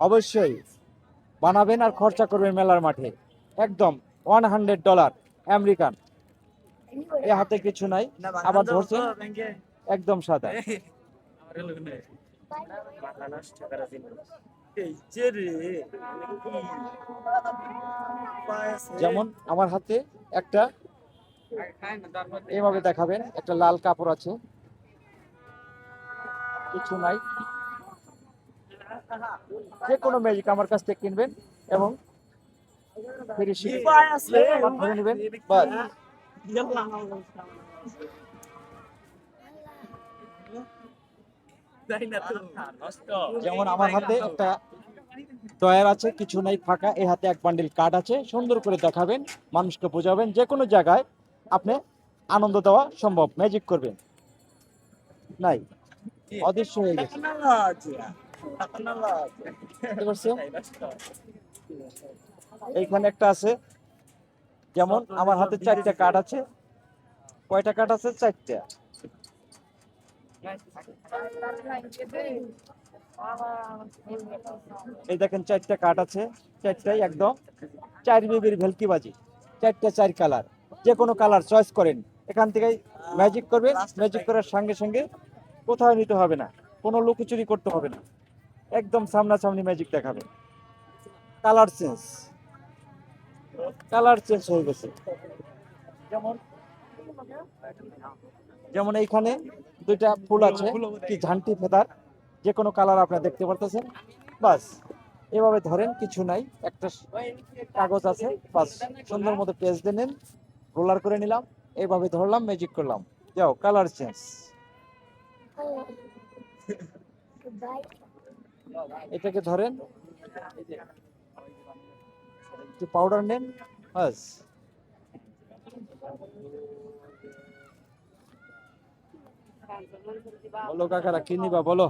অবশ্যই বানাবেন আর খরচা করবেন মেলার মাঠে। একদম $100 আমেরিকান। এ হাতে কিছু নাই, আবার ধরছেন একদম সাদা। যেমন আমার হাতে একটা এভাবে দেখাবেন, একটা লাল কাপড় আছে, কিছু নাই। যে কোনো ম্যাজিক আমার কাছ থেকে কিনবেন এবং ধরে নেবেন। যেমন আমার হাতে একটা ড্রয়ার আছে, কিছু নাই, ফাঁকা। এই হাতে এক বান্ডিল কার্ড আছে, সুন্দর করে দেখাবেন, মানুষকে বোঝাবেন, যে কোনো জায়গায় আপনি আনন্দ দেওয়া সম্ভব। ম্যাজিক করবেন নাই, অদৃশ্য হয়ে গেছে। বুঝতে পারছেন? এইখানে একটা আছে, যেমন আমার হাতে 4টা কার্ড আছে। কয়টা কার্ড আছে? 4টা। এই দেখেন 4টা কার্ড আছে, 4টাই একদম 4 বিবির ভেলকিবাজি। 4টা 4 কালার, যে কোনো কালার চয়েস করেন, এখান থেকে ম্যাজিক করবেন। ম্যাজিক করার সঙ্গে সঙ্গে কোথাও নিতে হবে না, কোনো লুকোচুরি করতে হবে না, একদম সামনাসামনি ম্যাজিক দেখাবে। কালার চেঞ্জ, কালার চেঞ্জ হয়ে গেছে। যেমন যেমন এইখানে 2টা ফুল আছে, কি ঝান্টি ফেদার, যে কোনো কালার আপনি দেখতে পারতেছেন। বাস এভাবে ধরেন, কিছু নাই, একটা কাগজ আছে, বাস সুন্দর মতো পেজ দিয়ে নেন, রোলার করে নিলাম, এইভাবে ধরলাম, ম্যাজিক করলাম, যাও কালার চেঞ্জ। এটাকে ধরেন, একটু পাউডার নেন, বাস। বলো কাকারা, কি নিবা বলো?